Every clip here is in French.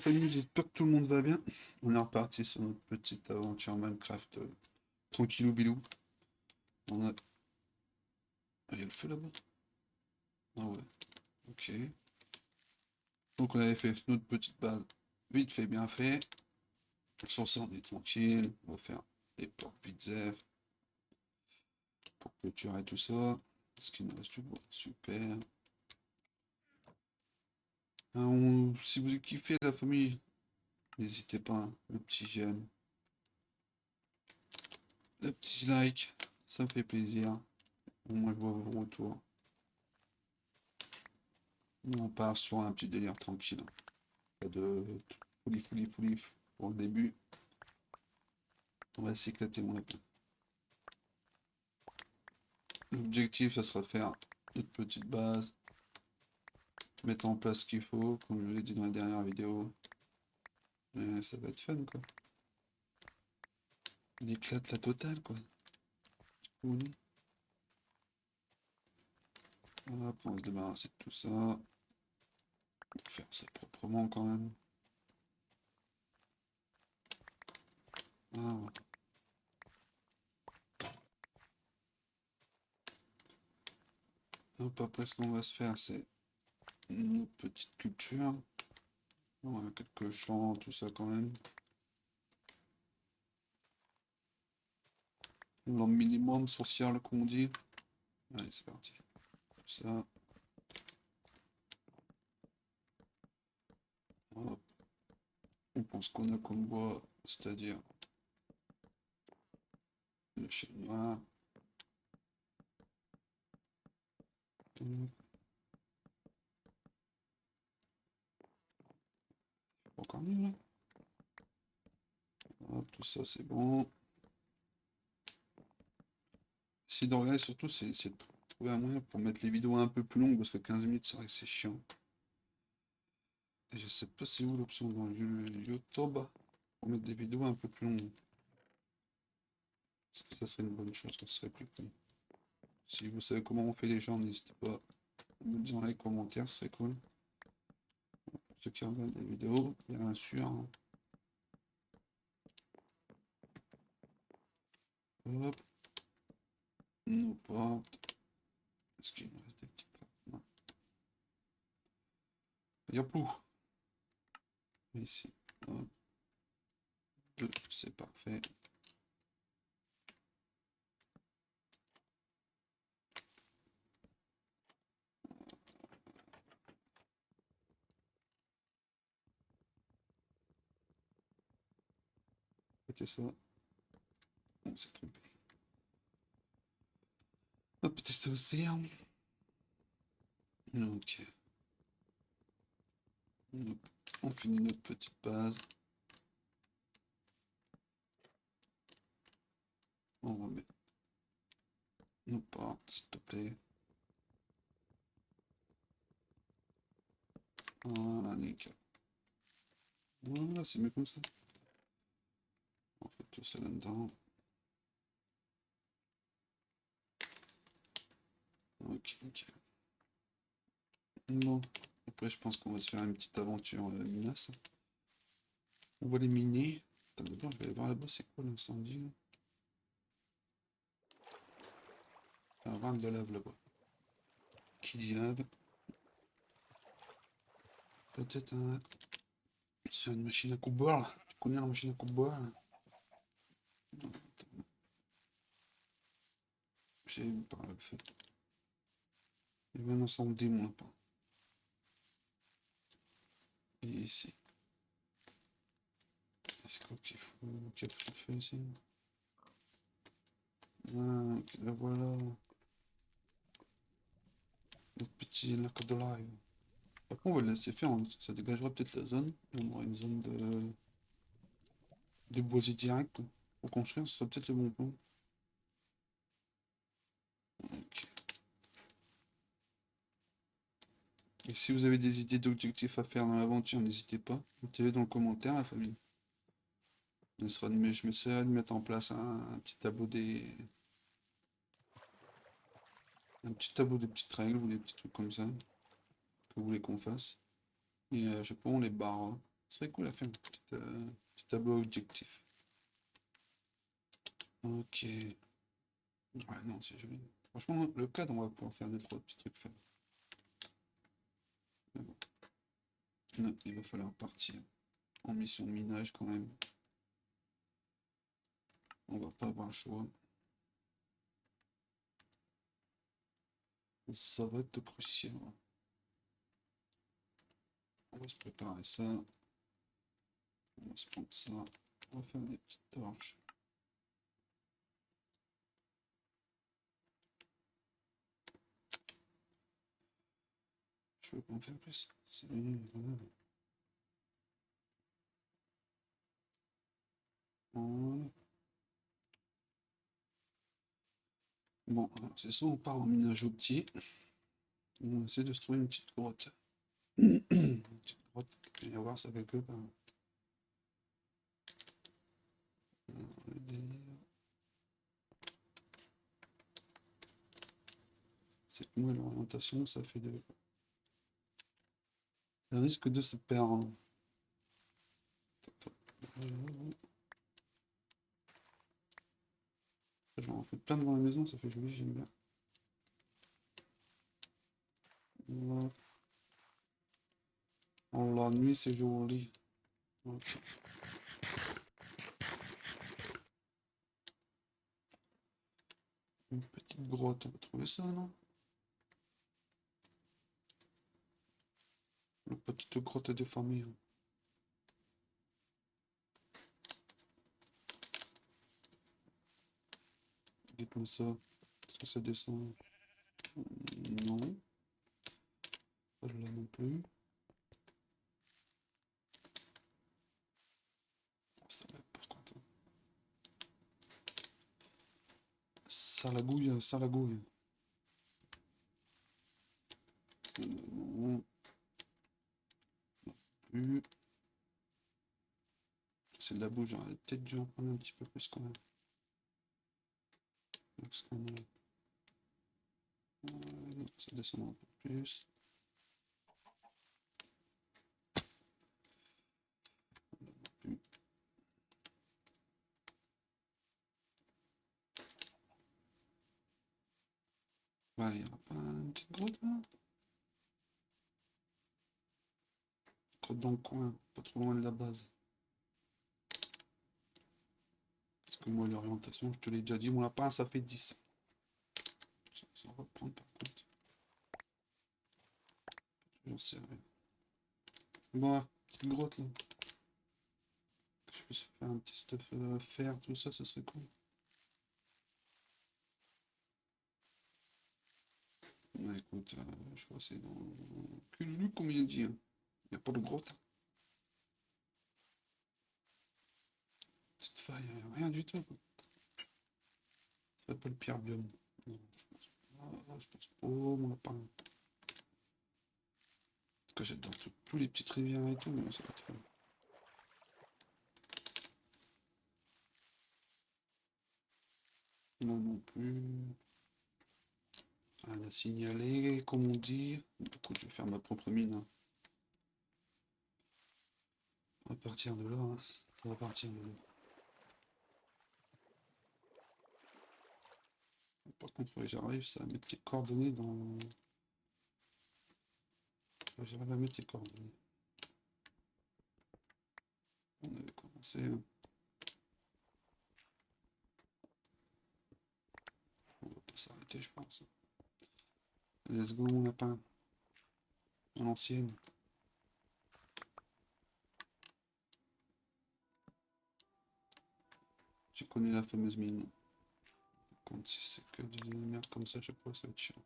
famille, j'espère que tout le monde va bien. On est reparti sur notre petite aventure Minecraft tranquillou bilou. On a... Ah, il y a le feu là-bas? Ah ouais, ok. Donc on avait fait notre petite base vite fait, bien fait. Sur ça, on est tranquille. On va faire des portes vite zef pour clôturer tout ça. Est-ce qu'il nous reste du bois? Super. Si vous avez kiffé la famille, n'hésitez pas, hein, le petit j'aime, le petit like, ça me fait plaisir. Au moins je vois vos retours. On part sur un petit délire tranquille. Pas de folie pour le début. On va s'éclater mon lapin. L'objectif, ça sera de faire une petite base. Mettre en place ce qu'il faut, comme je vous l'ai dit dans la dernière vidéo. Ça va être fun quoi. Il éclate la totale quoi. Oui. Hop, on va se débarrasser de tout ça. Faire ça proprement quand même. Ah, ouais. Hop, après ce qu'on va se faire, c'est une petite culture. On a quelques champs, tout ça quand même. Le minimum social qu'on dit. Allez, c'est parti. Tout ça. Hop. On pense qu'on a comme bois, c'est-à-dire le chêne noir. Encore mieux là. Hop, tout ça c'est bon. Si de regarder surtout, c'est de trouver un moyen pour mettre les vidéos un peu plus longues parce que 15 minutes c'est vrai que c'est chiant. Et je sais pas c'est où l'option dans YouTube pour mettre des vidéos un peu plus longues. Parce que ça serait une bonne chose, ça serait plus cool. Si vous savez comment on fait les gens, n'hésitez pas à me dire dans les commentaires, ce serait cool. Pour ceux qui regardent les vidéos, bien sûr, hein. Hop, nos portes. Est-ce qu'il nous reste des petites portes? Non. Yapou. Ici. Hop. Deux, c'est parfait. Ok, ça. On s'est trompé. Hop, tester aussi. Ok. Hop. On finit notre petite base. On remet nos portes, s'il te plaît. Voilà, nickel. Voilà, c'est mieux comme ça. On fait tout ça là-dedans. Ok, nickel. Bon, après je pense qu'on va se faire une petite aventure minace. On va les miner. Attends, d'abord je vais aller voir là-bas, c'est quoi l'incendie là? Un van de lave là-bas. Qui dit lave? Peut-être un... sur une machine à coupe-bois là. Tu connais la machine à coupe-bois là? Non, attends, j'ai vu par le fait. Il y avait un incendie mon lapin. Et ici. Est-ce qu'il faut... Quel feu ici? Ah, ok, la voilà. Notre petit lac de live. Après, on va le laisser faire, ça dégagera peut-être la zone. On aura une zone de boisier direct. Pour construire, ce sera peut-être le bon plan. Ok. Et si vous avez des idées d'objectifs à faire dans l'aventure, n'hésitez pas. Mettez-les dans le commentaire, la famille. Je m'essaierai de mettre en place un petit tableau des... Un petit tableau des petites règles ou des petits trucs comme ça que vous voulez qu'on fasse. Et je sais pas, on les barre. Ce serait cool à faire un petit tableau objectif. Ok. Ouais, non, c'est joli. Franchement, le cadre, on va pouvoir faire 2-3 petits trucs fun. Mais bon. Non, il va falloir partir en mission de minage quand même. On va pas avoir le choix. Ça va être crucial. On va se préparer ça. On va se prendre ça. On va faire des petites torches. Je veux pas en faire plus. Voilà. Voilà. Bon, alors c'est ça, on part en minage outil. On essaie de se trouver une petite grotte. Une petite grotte. Il va y avoir ça quelque part. Le délire. C'est que moi, l'orientation, ça fait de. Ça risque de se perdre. J'en fais plein devant la maison, ça fait joli, j'aime bien. Voilà. Oh, la nuit, c'est joli. Ok. Une petite grotte, on va trouver ça, non? Une petite grotte de famille. Dites-moi ça. Est-ce que ça descend? Non. Pas là non plus. Ça va par contre. Ça la gouille, ça la gouille. Non plus. C'est de la bouche, j'aurais peut-être dû en prendre un petit peu plus quand même. Parce qu'on a... non, ça descend un peu plus. Plus. Ouais, il n'y aura pas une petite grotte là? Grotte dans le coin, pas trop loin de la base. Parce que moi, l'orientation, je te l'ai déjà dit, mon lapin, ça fait 10. Ça va prendre par contre. J'en sais rien. Bon, petite grotte là. Que je puisse faire un petit stuff faire, tout ça, ça serait cool. Ouais, écoute, je crois que c'est dans Cululu qu'on vient de dire. Il n'y a pas de grotte. Petite faille, rien du tout. Ça serait pas le pire biome. Non, je pense pas. Je pense pas, mon lapin. Parce que j'adore tous les petites rivières et tout, mais ça va être fun. Non, non plus. Rien à signaler, comme on dit. Écoute, je vais faire ma propre mine, hein. On va partir de là, hein. On va partir de là. Par contre, ouais, j'arrive ça à mettre les coordonnées dans. Ouais, j'arrive à mettre les coordonnées. On avait commencé, hein. On va pas s'arrêter, je pense. Let's go, mon lapin. À l'ancienne. Tu connais la fameuse mine. Quand si c'est que de la merde comme ça, je sais pas, ça va être chiant.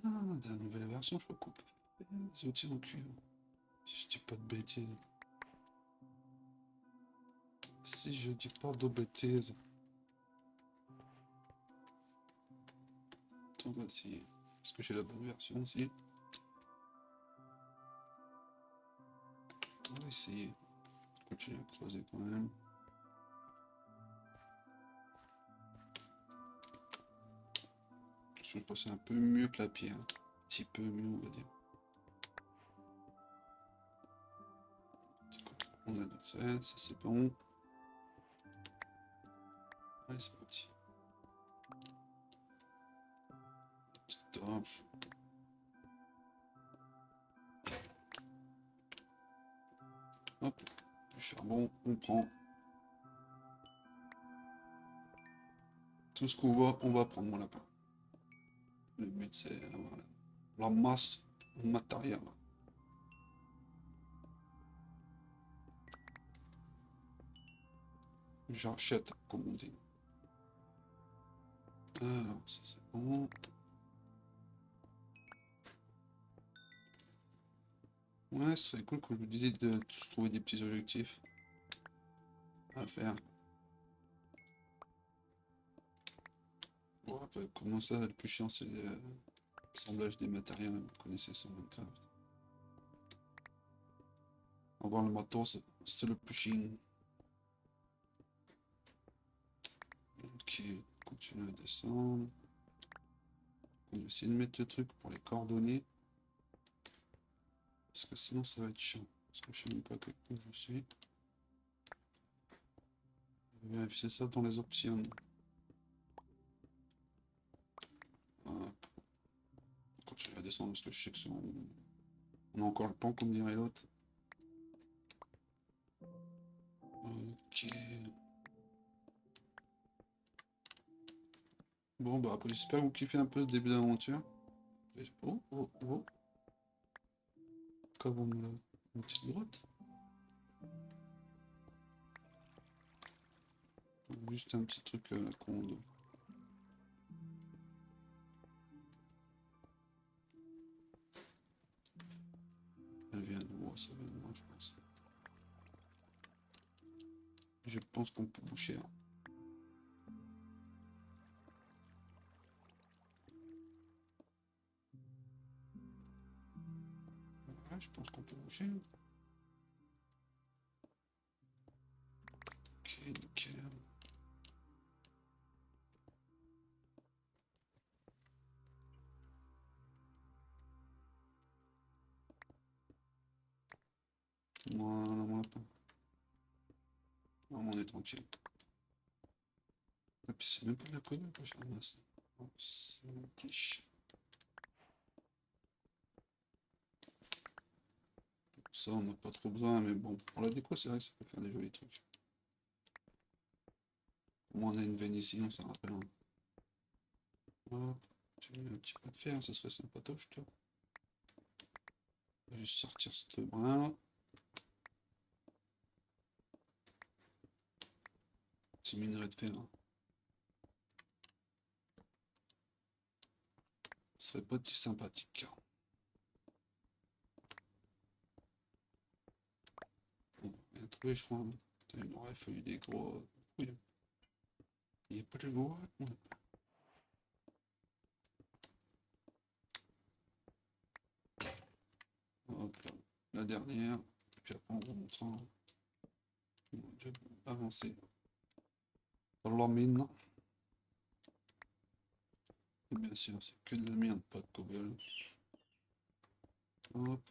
Ah, dans la nouvelle version, je crois qu'on peut faire des outils en cuivre. Si je dis pas de bêtises. Si je dis pas de bêtises. Attends, on va essayer. Est-ce que j'ai la bonne version aussi? On va essayer. Continuer à creuser quand même. Je pense que c'est un peu mieux que la pierre. Un petit peu mieux, on va dire. On a d'autres aides, ça c'est bon. Allez, c'est parti. Petite torche. Hop, du charbon, on prend. Tout ce qu'on voit, on va prendre mon lapin. Le but c'est voilà, la masse matérielle. J'achète, comme on dit. Alors, ça c'est bon. Ouais, ce serait cool que je vous disais de tous trouver des petits objectifs à faire. Bon, après, comment ça, le plus chiant, c'est l'assemblage des matériaux, vous connaissez ça Minecraft. Avoir le matos, c'est le plus chiant. Ok, continue à descendre. On va essayer de mettre le truc pour les coordonnées. Parce que sinon ça va être chiant. Parce que je sais même pas où je suis. Je vais vérifier ça dans les options. Hop. Continue à descendre parce que je sais que on a encore le temps comme dirait l'autre. Ok. Bon bah après j'espère que vous kiffez un peu ce début d'aventure. Oh oh oh. Comme une petite grotte. Juste un petit truc à la con. Elle vient de moi, ça vient de moi, je pense. Je pense qu'on peut boucher. Hein. Ouais, je pense qu'on peut boucher. Ok, nickel. Voilà, mon lapin. On est tranquille. Et puis c'est même pas de la conne que je ramasse. Oh, c'est mon quiche. Ça, on n'a pas trop besoin, mais bon, pour la déco, c'est vrai que ça peut faire des jolis trucs. Au moins, on a une veine ici, on s'en rappelle. Hein. Hop, tu mets un petit peu de fer, ça serait sympatoche, toi. On va juste sortir ce brin. Petit minerai de fer. Hein. Ce serait pas si sympathique. Hein. Bon, rien trouvé, je crois. Hein. Il aurait fallu des gros. Oui. Il n'y a pas de gros. Ouais. Hop là. La dernière. Puis après, on remontera. On va déjà avancer dans la mine. Et bien sûr, c'est que de la merde, pas de cobble. Hop.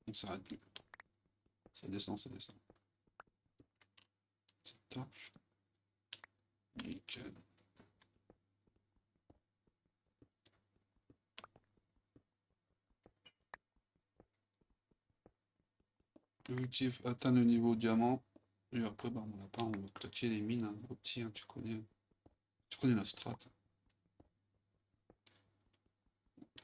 On s'arrête plus. Ça descend, ça descend. Petite torche. Nickel. L'objectif atteint le niveau diamant. Et après, bah, mon lapin, on va claquer les mines. Hein, au petit, hein, tu connais. Tu connais la strat.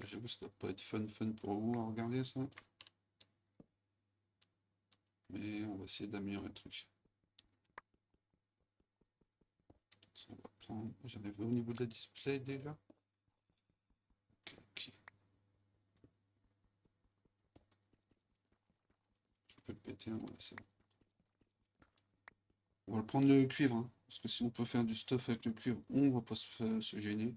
J'avoue, ça doit pas être fun pour vous à regarder ça. Mais on va essayer d'améliorer le truc. Ça, on va prendre. J'arrive au niveau de la display déjà. Ok, ok. Je peux le péter, hein, ouais, c'est bon. On va le prendre le cuivre, hein, parce que si on peut faire du stuff avec le cuivre, on va pas se gêner.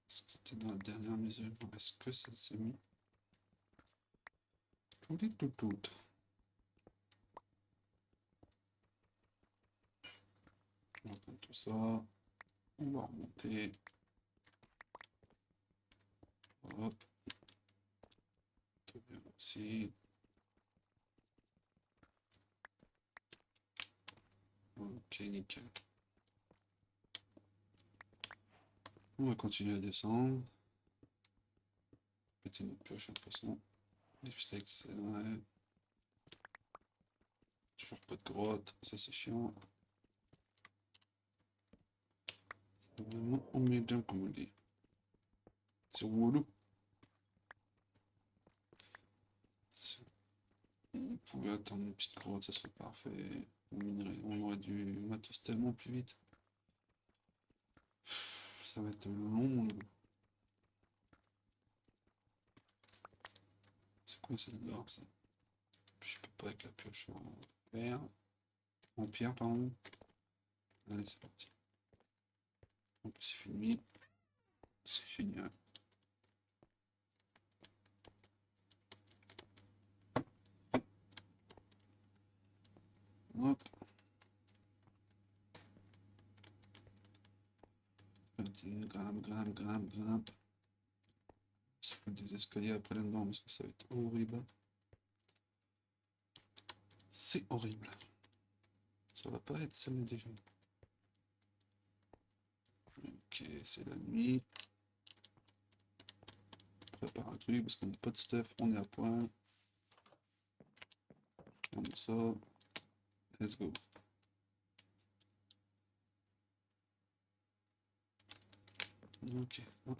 C'était dans la dernière mise à jour. Est-ce que ça s'est mis? Tout. On va prendre tout ça. On va remonter. Hop. Tout bien aussi. Ok, nickel. On va continuer à descendre. Péter notre pioche en passant. Des steaks, ouais. Toujours pas de grotte, ça c'est chiant. C'est vraiment emmerdant comme on dit. C'est relou. On pouvait attendre une petite grotte, ça serait parfait. On aurait du matos tellement plus vite. Ça va être long. C'est quoi c'est de l'or ça? Je peux pas avec la pioche en verre. En pierre, pardon. Allez, c'est parti. En plus, c'est fini. C'est génial. Hop. Grimpe. Se fout des escaliers après là-dedans parce que ça va être horrible. C'est horrible. Ça va pas être ça déjà. Ok, c'est la nuit. On prépare un truc parce qu'on n'a pas de stuff, on est à point. On ça. Let's go. Ok. Oh.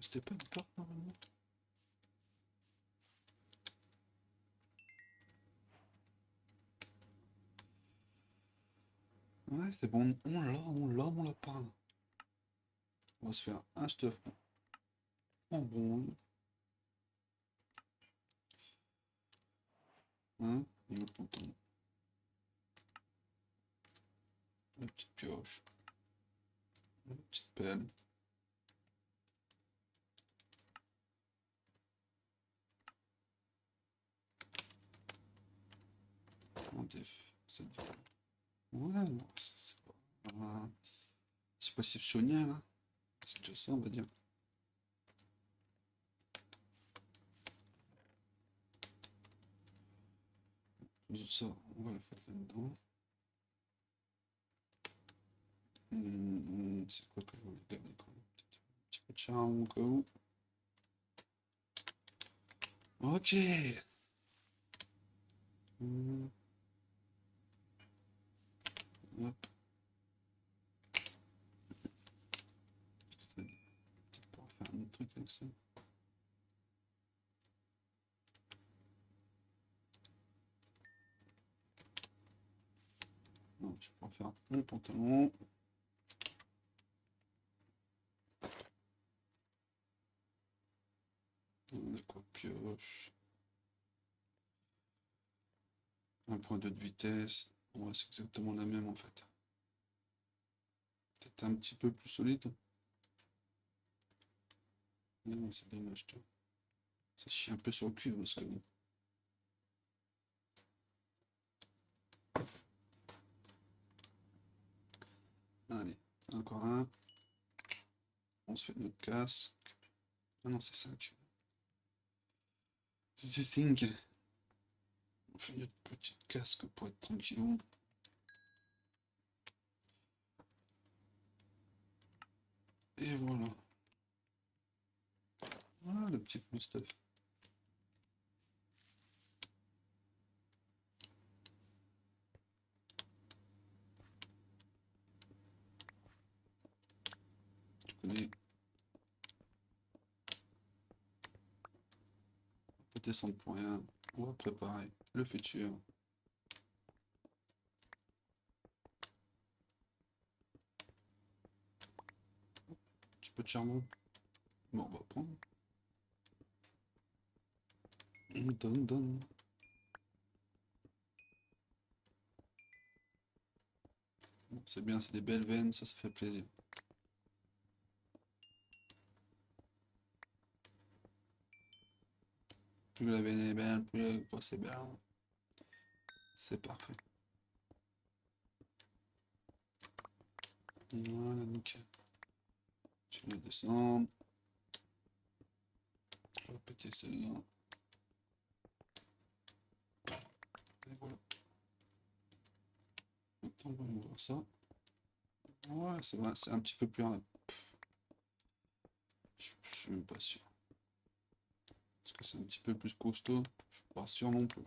C'était pas une porte normalement. Ouais, c'est bon. On l'a pas. On va se faire un stuff en bronze. Hein? Et le bouton. La petite pioche. La petite pelle. En def. Ouais, non, c'est pas exceptionnel, hein. C'est déjà ça, on va dire. Tout ça, on va le faire là-dedans. C'est quoi que je voulais garder quand même? Peut-être un petit peu de charme au cas où. Ok. Hmm, hop. C'est peut-être pour faire un autre truc avec ça. Non, je peux en faire mon pantalon. On a quoi? Pioche. Un point de vitesse. Ouais, c'est exactement la même en fait. Peut-être un petit peu plus solide. Non, c'est dommage, toi. Ça chie un peu sur le cul parce que bon. Allez, encore un. On se fait notre casque. Ah non, c'est 5. C'est 5. On fait notre petite casque pour être tranquille. Et voilà. Voilà le petit full stuff. Tu connais. On peut descendre pour rien. On va préparer le futur. Tu peux de charbon. Bon, on va prendre. Donne. Bon, c'est bien, c'est des belles veines, ça fait plaisir. Plus la veine est belle, plus la grosse est belle. C'est parfait. Voilà, nickel. Tu vas descendre. Je vais péter celle-là. Et voilà. Attends, voyons voir ça. Ouais, c'est vrai, c'est un petit peu plus... Je suis même pas sûr. Est-ce que c'est un petit peu plus costaud? Je suis pas sûr non plus.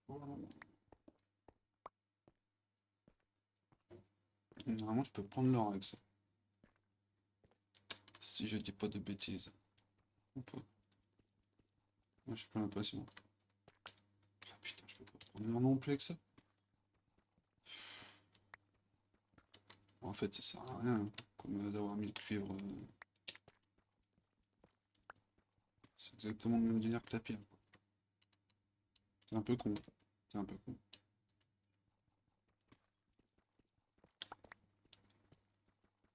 Voilà. Normalement, je peux prendre l'or avec ça. Si je dis pas de bêtises. Ou pas. Moi, j'ai pas l'impression. Ah putain, je peux pas prendre l'or non plus avec ça. Bon, en fait, ça sert à rien. Comme d'avoir mis le cuivre. C'est exactement le même délire que la pierre. C'est un peu con. C'est un peu con.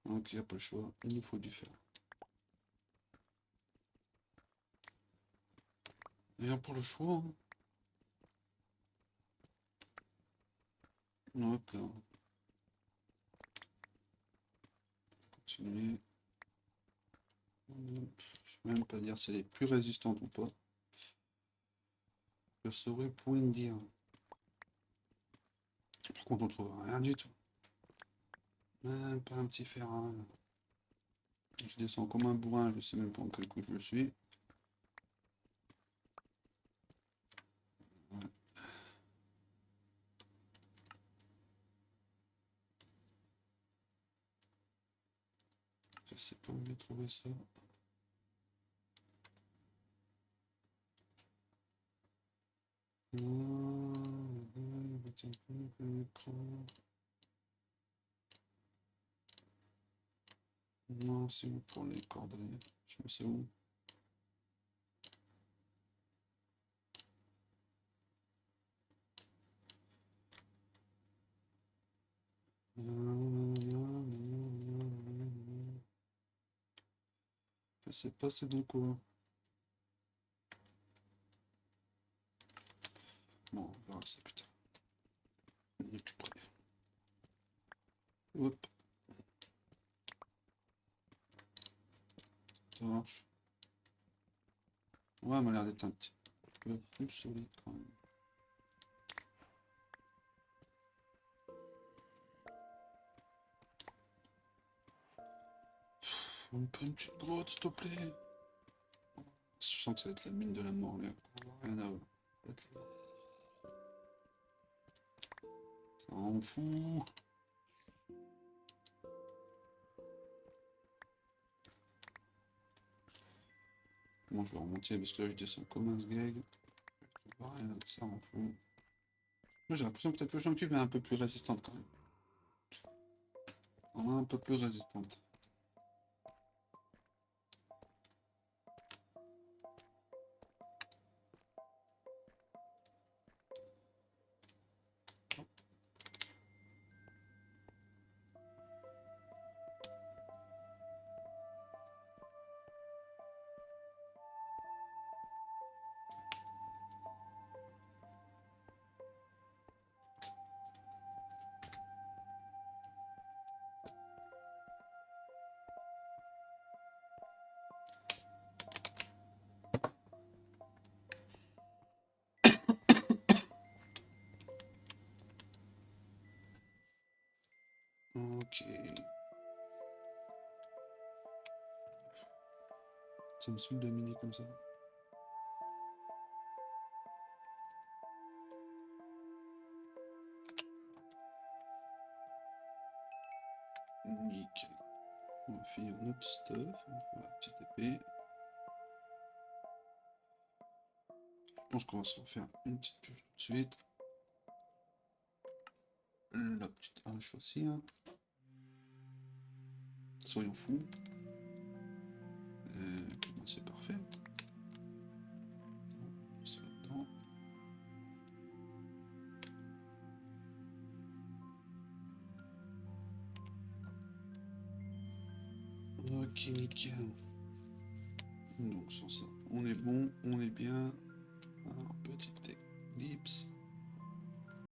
Donc, il n'y a pas le choix. Il nous faut du fer. D'ailleurs, pour le choix, hein. Hop là. Continuer. Je sais même pas dire si elle est plus résistante ou pas. Je saurais point dire. Par contre, on trouve rien du tout. Même pas un petit fer. Je descends comme un bourrin, je sais même pas en quel coup je suis. Ouais. Je sais pas où j'ai trouvé ça. Non, c'est où pour les coordonnées? Je me sais où. Je sais pas c'est dans quoi. Bon, on verra ça plus tard. On est plus près. Hop, ça marche. Ouais, elle m'a l'air d'être un petit peu plus solide quand même. Un peu une petite grotte, s'il te plaît. Je sens que ça va être la mine de la mort, là. Rien à voir. Ça en fout. Bon, je vais remonter parce que là, je descends comme un sgeg. Je vois rien de ça, en fout. Moi, j'ai l'impression que ta pioche en cuivre est un peu plus résistante quand même. Un peu plus résistante. Ok. Ça me saoule de miner comme ça. Nickel. On va finir notre stuff. On va faire la petite épée. Je pense qu'on va se refaire une petite pioche tout de suite. La petite hache aussi. Hein. Soyons fous. C'est parfait. C'est là-dedans. Ok, nickel. Donc sans ça, on est bon, on est bien. Alors, petite